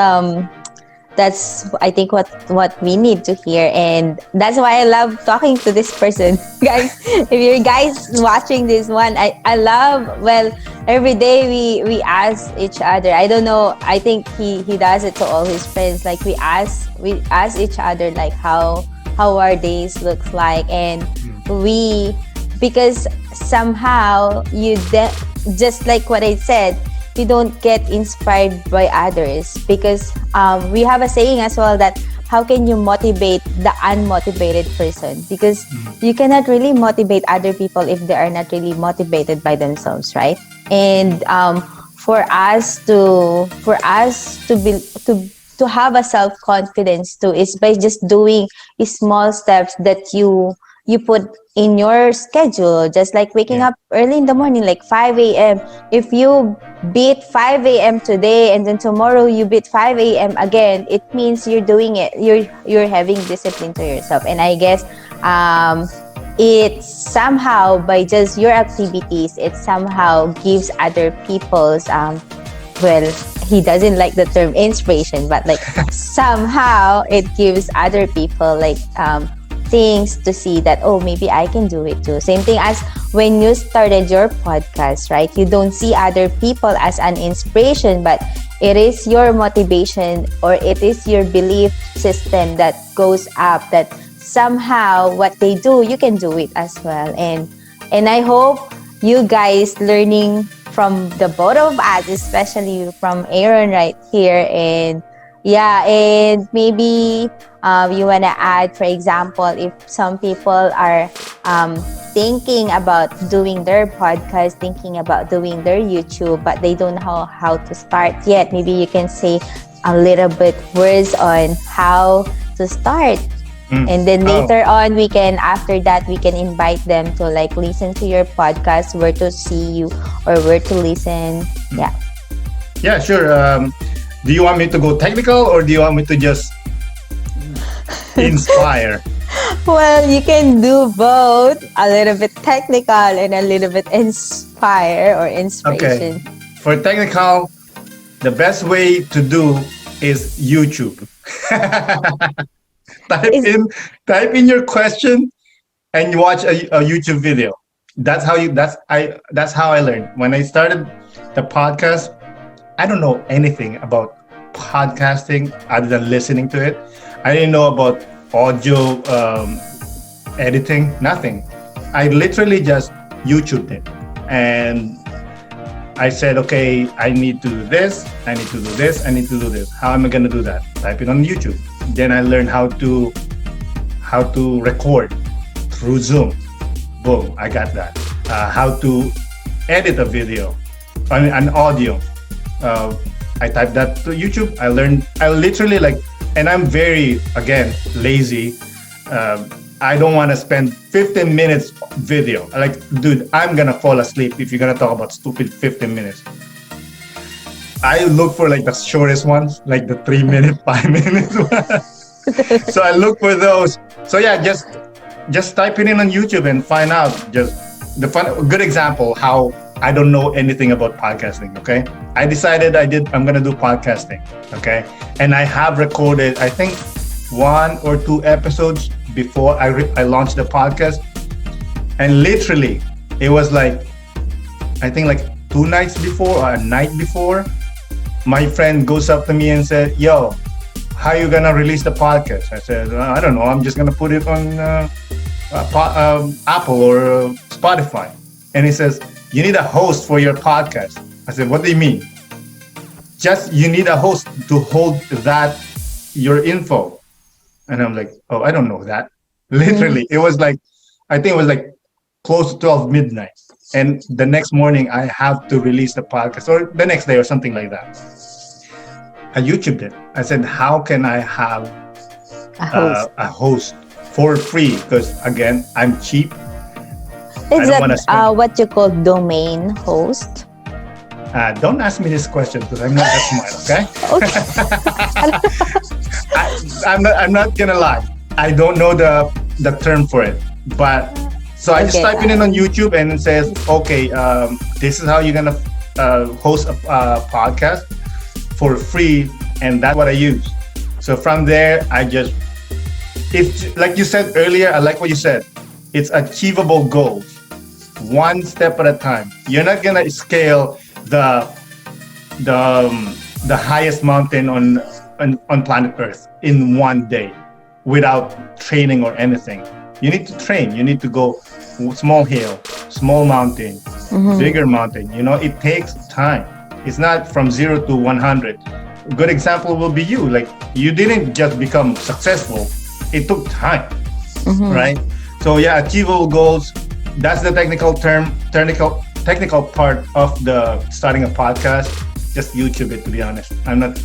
I think what we need to hear, and that's why I love talking to this person. Guys, if you're guys watching this one, I love, well, every day we ask each other. I don't know, I think he does it to all his friends. Like we ask each other like how our days looks like, and because somehow just like what I said, you don't get inspired by others, because we have a saying as well that how can you motivate the unmotivated person, because you cannot really motivate other people if they are not really motivated by themselves, right? And for us to have a self-confidence too is by just doing small steps that you put in your schedule, just like waking up early in the morning, like 5 a.m. If you beat 5 a.m. today and then tomorrow you beat 5 a.m. again, it means you're doing it. You're having discipline to yourself. And I guess it somehow, by just your activities, it somehow gives other people's well, he doesn't like the term inspiration, but like somehow it gives other people like things to see that, oh, maybe I can do it too. Same thing as when you started your podcast, right? You don't see other people as an inspiration, but it is your motivation, or it is your belief system that goes up, that somehow what they do, you can do it as well. And I hope you guys learning from the both of us, especially from Aeron right here. And yeah, and maybe you want to add, for example, if some people are thinking about doing their podcast, thinking about doing their YouTube, but they don't know how to start yet, maybe you can say a little bit words on how to start. And then later on, after that, we can invite them to like listen to your podcast, where to see you or where to listen. Yeah. Yeah, sure. Do you want me to go technical, or do you want me to just inspire? Well, you can do both, a little bit technical and a little bit inspire or inspiration. Okay. For technical, the best way to do is YouTube. Type in your question and you watch a YouTube video. That's how I learned. When I started the podcast, I don't know anything about podcasting other than listening to it. I didn't know about audio editing, nothing. I literally just YouTubed it. And I said, okay, I need to do this, I need to do this, I need to do this. How am I going to do that? Type it on YouTube. Then I learned how to record through Zoom. Boom, I got that. How to edit a video, an audio. I typed that to YouTube. I literally and I'm very, again, lazy. I don't want to spend 15 minutes video. Dude, I'm going to fall asleep if you're going to talk about stupid 15 minutes. I look for the shortest ones, like the 3 minute, 5 minutes one. So I look for those. So yeah, just type it in on YouTube and find out. Just good example how I don't know anything about podcasting. Okay, I decided I'm gonna do podcasting. Okay, and I have recorded, I think, 1 or 2 episodes before I launched the podcast, and literally it was I think 2 nights before or a night before, my friend goes up to me and said, "Yo, how you gonna release the podcast?" I said, "I don't know. I'm just gonna put it on Apple or Spotify." And he says, "You need a host for your podcast." I said, "What do you mean?" "Just you need a host to hold your info." And I'm like, oh, I don't know that. Literally, it was like, I think it was like close to 12 midnight. And the next morning, I have to release the podcast, or the next day or something like that. I YouTubed it. I said, how can I have a host for free? Because again, I'm cheap. Is that what you call domain host? Don't ask me this question because I'm not that smart. Okay. I'm not gonna lie. I don't know the term for it, but so I just type it in on YouTube and it says, okay, this is how you're gonna host a podcast for free, and that's what I use. So from there, if like you said earlier, I like what you said. It's achievable goals, one step at a time. You're not gonna scale the highest mountain on planet Earth in one day without training or anything. You need to train. You need to go small hill, small mountain, bigger mountain. It takes time. It's not from 0 to 100. A good example will be you. Like, you didn't just become successful. It took time, right? So yeah, achievable goals. That's the technical part of the starting a podcast. Just YouTube it, to be honest. I'm not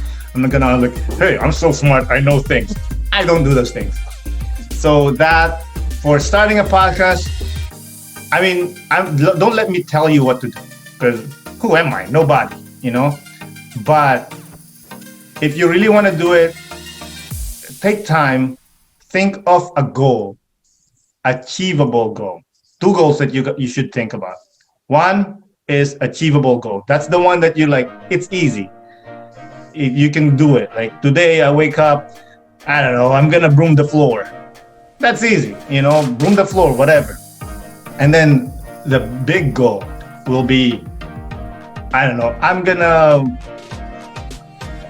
gonna like, hey, I'm so smart, I know things. I don't do those things. So that for starting a podcast, I mean, don't let me tell you what to do, because who am I? Nobody, But if you really want to do it, take time, think of a goal, achievable goal. 2 goals that you should think about. One is achievable goal. That's the one that you like. It's easy. You can do it. Like, today I wake up, I don't know, I'm gonna broom the floor. That's easy, broom the floor, whatever. And then the big goal will be, I don't know, I'm gonna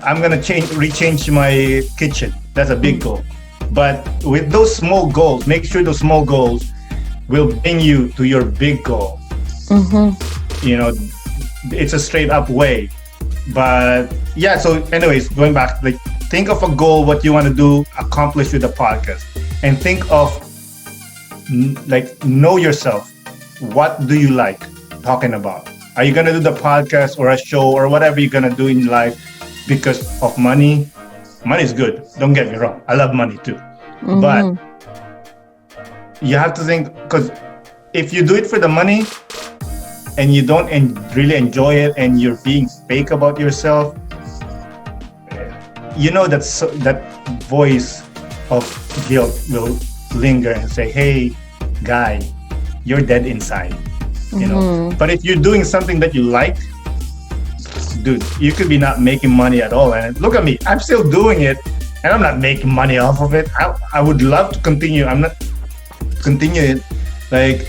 rechange my kitchen. That's a big goal. But with those small goals, make sure those small goals will bring you to your big goal. It's a straight up way. But yeah, so anyways, going back, like, think of a goal, what you want to do, accomplish with the podcast. And think of, like, know yourself. What do you like talking about? Are you going to do the podcast or a show or whatever you're going to do in life because of money? Money is good. Don't get me wrong. I love money too. But you have to think, because if you do it for the money and you don't really enjoy it and you're being fake about yourself, that voice of guilt will linger and say, hey, guy, you're dead inside. But if you're doing something that you like, dude, you could be not making money at all. And look at me, I'm still doing it and I'm not making money off of it. I would love to continue. I'm not continue it. Like,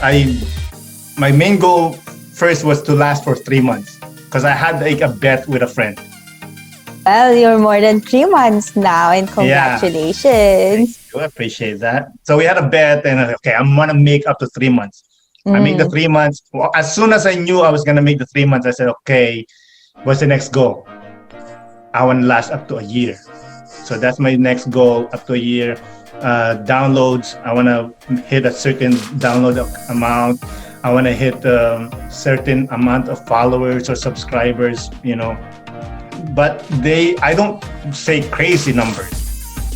my main goal first was to last for 3 months because I had like a bet with a friend. Well, you're more than 3 months now, and congratulations. I appreciate that. So we had a bet, and okay, I'm gonna make up to 3 months. I made the 3 months. Well, as soon as I knew I was gonna make the 3 months, I said, okay, what's the next goal? I want to last up to a year. So that's my next goal, up to a year. Downloads, I want to hit a certain download amount. I want to hit a certain amount of followers or subscribers, But I don't say crazy numbers,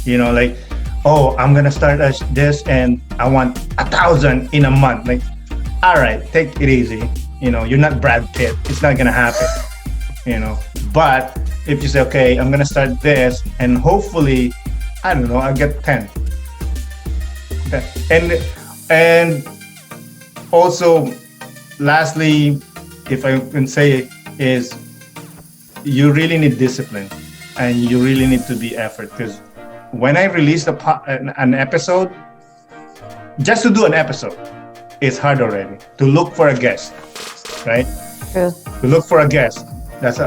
like, oh, I'm going to start this and I want 1,000 in a month. Like, all right, take it easy. You're not Brad Pitt. It's not going to happen, But if you say, okay, I'm going to start this and hopefully, I don't know, I'll get 10. And also, lastly, if I can say, is you really need discipline and you really need to be effort. Because when I released an episode, just to do an episode, it's hard already. To look for a guest, right? True. To look for a guest, that's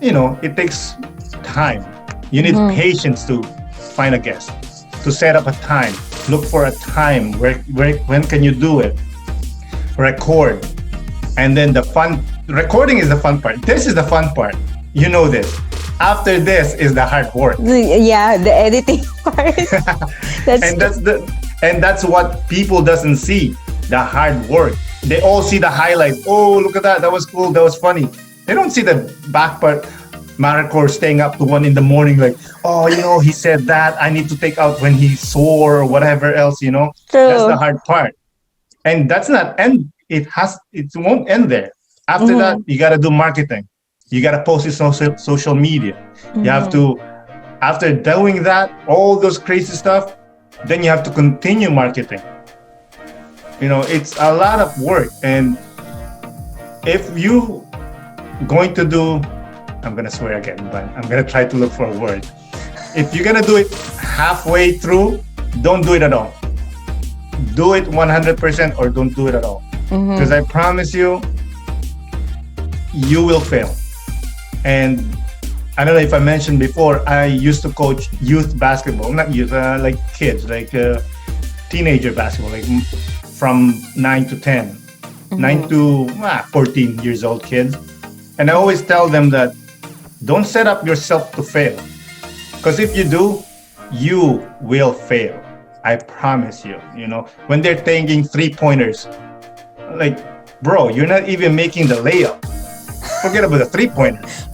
it takes time. You need patience to find a guest, to set up a time. Look for a time when can you do it? Record, and then recording is the fun part. This is the fun part. You know this. After this is the hard work. Yeah, the editing part. That's And that's what people doesn't see, the hard work. They all see the highlights. Oh, look at that was cool, that was funny. They don't see the back part. Maricor staying up to 1 a.m, like, oh, he said that I need to take out when he's sore or whatever else. That's the true. hard part. And that's not end. It won't end there. After that, you got to do marketing. You got to post it on social media. You have to, after doing that, all those crazy stuff, then you have to continue marketing. It's a lot of work. And if you going to do, I'm going to swear again, but I'm going to try to look for a word. If you're going to do it halfway through, don't do it at all. Do it 100% or don't do it at all. Because I promise you, you will fail. And I don't know if I mentioned before, I used to coach youth basketball, not youth, like kids, like teenager basketball, like from 9 to 10, 9 to 14 years old kids. And I always tell them that don't set up yourself to fail. Because if you do, you will fail. I promise you, when they're taking 3-pointers, like, bro, you're not even making the layup. Forget about the 3-pointers.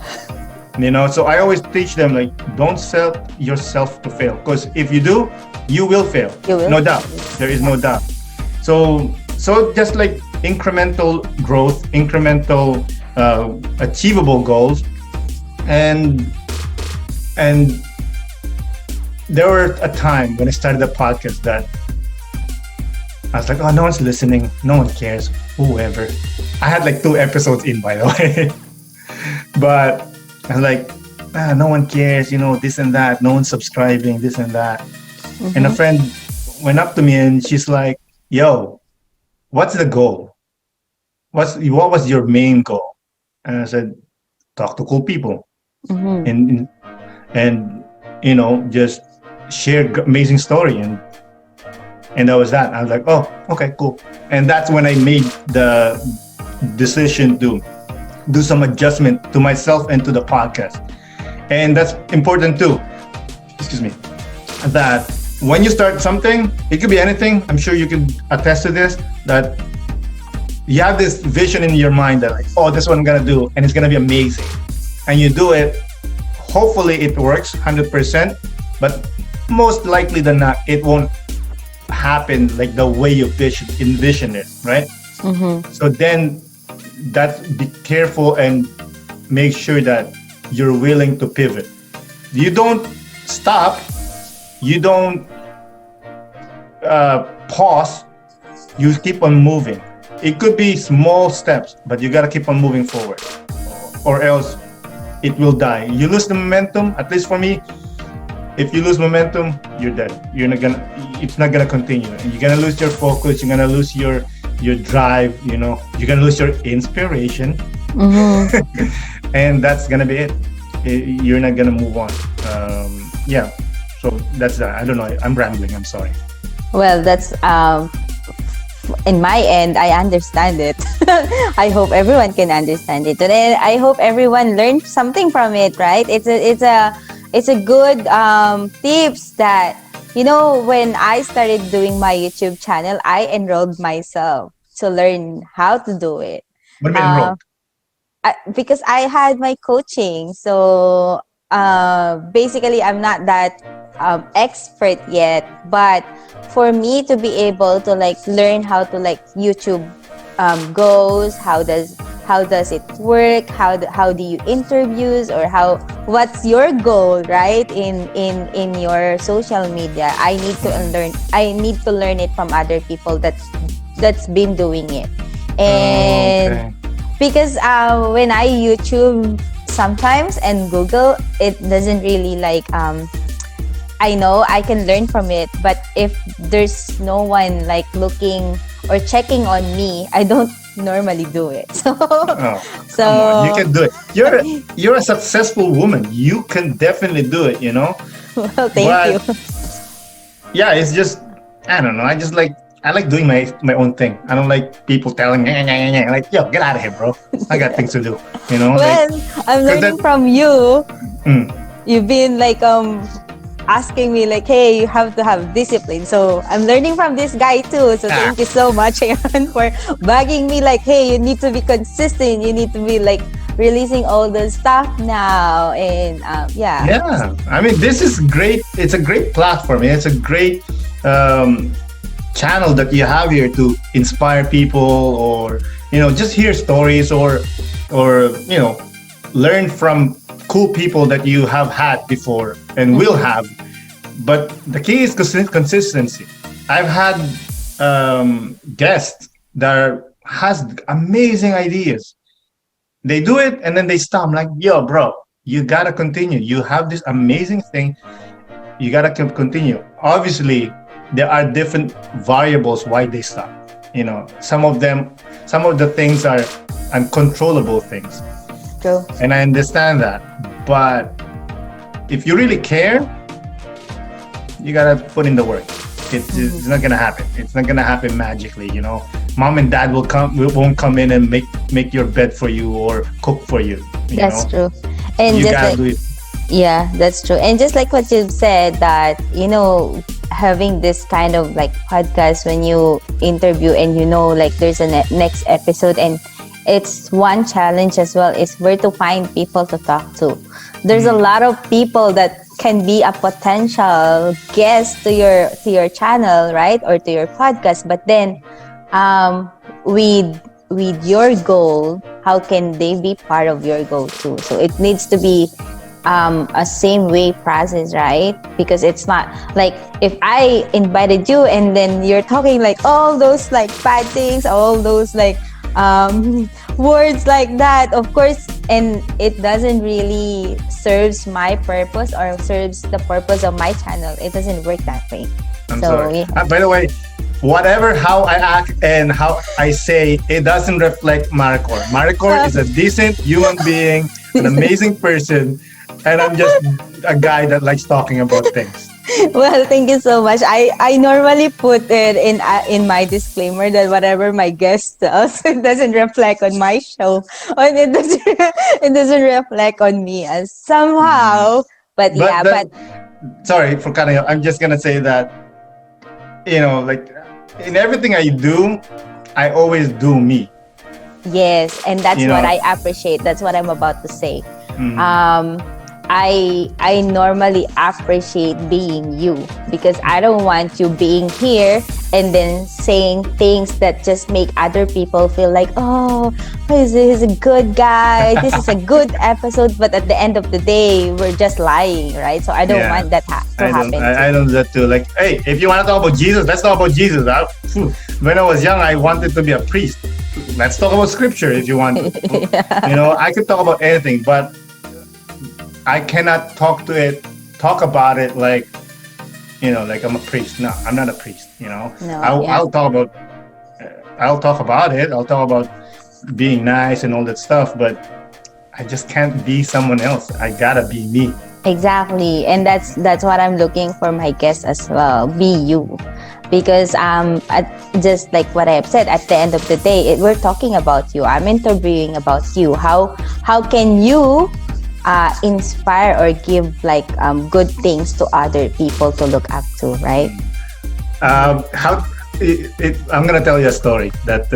So I always teach them, like, don't set yourself to fail. Because if you do, you will fail. You will. No doubt. There is no doubt. So just like incremental growth, incremental achievable goals. And there were a time when I started the podcast that I was like, oh, no one's listening. No one cares. Whoever. I had like 2 episodes in, by the way. But I was like, no one cares, this and that. No one's subscribing, this and that. And a friend went up to me and she's like, yo, what's the goal? What was your main goal? And I said, talk to cool people. And just share amazing story. And that was that. I was like, oh, okay, cool. And that's when I made the decision to do some adjustment to myself and to the podcast. And that's important too. Excuse me. That when you start something, it could be anything. I'm sure you can attest to this, that you have this vision in your mind that like, oh, this is what I'm going to do. And it's going to be amazing. And you do it. Hopefully it works 100%, but most likely than not, it won't happen like the way you envision it, right? So then be careful and make sure that you're willing to pivot. You don't stop. You don't pause. You keep on moving. It could be small steps, but you got to keep on moving forward or else it will die. You lose the momentum, at least for me, if you lose momentum, you're dead. It's not gonna continue. And you're gonna lose your focus, you're gonna lose your drive, you're gonna lose your inspiration. And that's gonna be it. You're not gonna move on. So that's that. I don't know, I'm rambling, I'm sorry. Well, that's in my end, I understand it. I hope everyone can understand it. And I hope everyone learned something from it, right? It's a good tips that, when I started doing my YouTube channel, I enrolled myself to learn how to do it. What do you mean enrolled? Because I had my coaching. So basically, I'm not that expert yet, but for me to be able to learn how to YouTube goes, how does it work, how do you interviews, or what's your goal, right, in your social media. I need to learn it from other people that's been doing it. And because when I YouTube sometimes and Google, it doesn't really I know I can learn from it, but if there's no one looking or checking on me, I don't normally do it. So you can do it. You're a successful woman. You can definitely do it. Well, thank you. Yeah, it's just I don't know. I like doing my own thing. I don't like people telling me, like, yo, get out of here, bro. I got things to do. You know? Well, I'm learning from you. Mm. You've been like asking me like, hey, you have to have discipline. So I'm learning from this guy too. So thank you so much, Aeron, for bugging me like, hey, you need to be consistent. You need to be like releasing all the stuff now. And Yeah. I mean, this is great. It's a great platform. It's a great channel that you have here to inspire people, or, you know, just hear stories, or you know, learn from cool people that you have had before and will have. But the key is consistency. I've had guests that has amazing ideas. They do it and then they stop. I'm like, yo, bro, you gotta continue. You have this amazing thing. You gotta continue. Obviously, there are different variables why they stop. You know, some of the things are uncontrollable things. True. And I understand that. But if you really care, you gotta put in the work. It's not gonna happen. It's not gonna happen magically. You know, mom and dad won't come in and make your bed for you or cook for you. That's true. And you just gotta like, do it. yeah, that's true. And just like what you've said, that, you know, having this kind of like podcast when you interview and you know, like there's a next episode, and it's one challenge as well is where to find people to talk to. There's a lot of people that can be a potential guest to your channel, right, or to your podcast. But then, with your goal, how can they be part of your goal too? So it needs to be a same way process, right? Because it's not like if I invited you and then you're talking like all those like bad things, all those like words like that, of course, and it doesn't really serves my purpose or serves the purpose of my channel. It doesn't work that way. I'm sorry. By the way, how I act and how I say, it doesn't reflect Maricor. Maricor is a decent human being, an amazing person, and I'm just a guy that likes talking about things. Well, thank you so much. I normally put it in my disclaimer that whatever my guest does, it doesn't reflect on my show, or it doesn't reflect on me as somehow. But sorry for cutting off. I'm just gonna say that, you know, like in everything I do, I always do me. Yes, and that's what I appreciate. That's what I'm about to say. I normally appreciate being you, because I don't want you being here and then saying things that just make other people feel like, oh, he's a good guy, this is a good episode, but at the end of the day, we're just lying, right? So I don't want that to happen. I don't do that too. Like, hey, if you want to talk about Jesus, let's talk about Jesus. When I was young, I wanted to be a priest. Let's talk about scripture if you want. You know, I could talk about anything, but I cannot talk about it like, you know, like I'm a priest. No, I'm not a priest. You know, I'll talk about it. I'll talk about being nice and all that stuff, but I just can't be someone else. I gotta be me. Exactly, and that's what I'm looking for my guests as well. Be you, because just like what I have said, at the end of the day, we're talking about you. I'm interviewing about you. How can you inspire or give like good things to other people to look up to, right? I'm gonna tell you a story that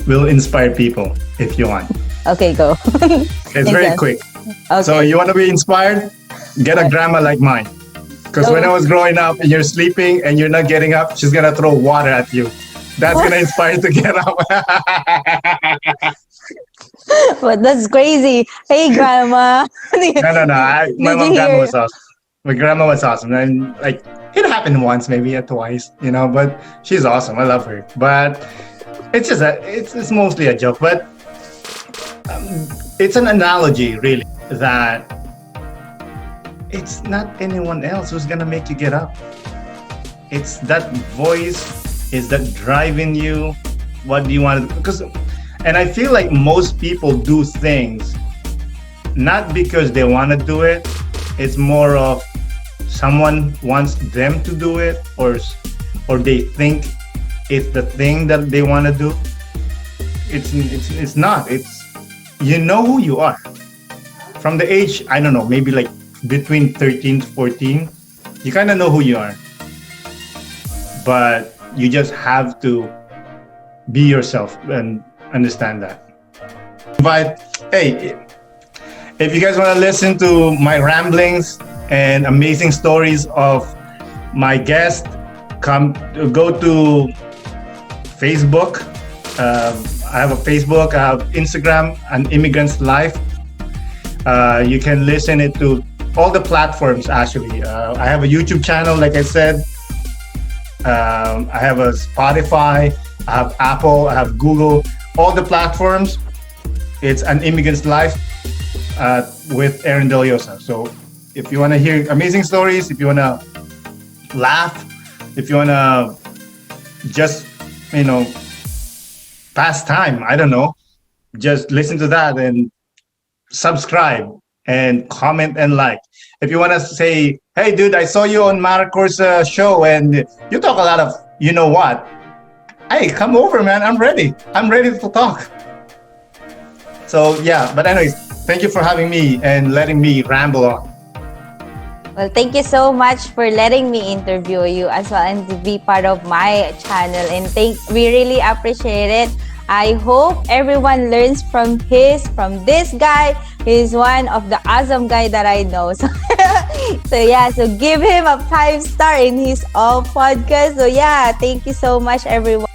will inspire people if you want. Okay, go. It's very quick. Okay. So you want to be inspired? Get a grandma like mine. Because when I was growing up and you're sleeping and you're not getting up, she's gonna throw water at you. That's gonna inspire you to get up. But that's crazy. Hey, grandma. No. My grandma was awesome. My grandma was awesome. And like, it happened once, maybe twice, you know, but she's awesome. I love her. But it's just it's mostly a joke. But it's an analogy, really, that it's not anyone else who's gonna make you get up. It's that voice, is that driving you. What do you want to do? And I feel like most people do things not because they want to do it. It's more of someone wants them to do it, or they think it's the thing that they want to do. It's not. It's, you know who you are from the age, I don't know, maybe like between 13 to 14. You kind of know who you are, but you just have to be yourself and understand that. But hey, if you guys want to listen to my ramblings and amazing stories of my guest, go to Facebook. I have a Facebook, I have Instagram, and Immigrants Life. You can listen it to all the platforms actually. I have a YouTube channel, like I said. I have a Spotify, I have Apple, I have Google, all the platforms. It's An Immigrant's Life with Aeron Delioza. So if you want to hear amazing stories, if you want to laugh, if you want to just, pass time, I don't know, just listen to that and subscribe and comment and like. If you want to say, hey, dude, I saw you on Maricor's show and you talk a lot of, you know what? Hey, come over, man. I'm ready. I'm ready to talk. So, yeah. But anyways, thank you for having me and letting me ramble on. Well, thank you so much for letting me interview you as well and to be part of my channel. And we really appreciate it. I hope everyone learns from this guy. He's one of the awesome guy that I know. So give him a 5-star in his podcast. So yeah, thank you so much, everyone.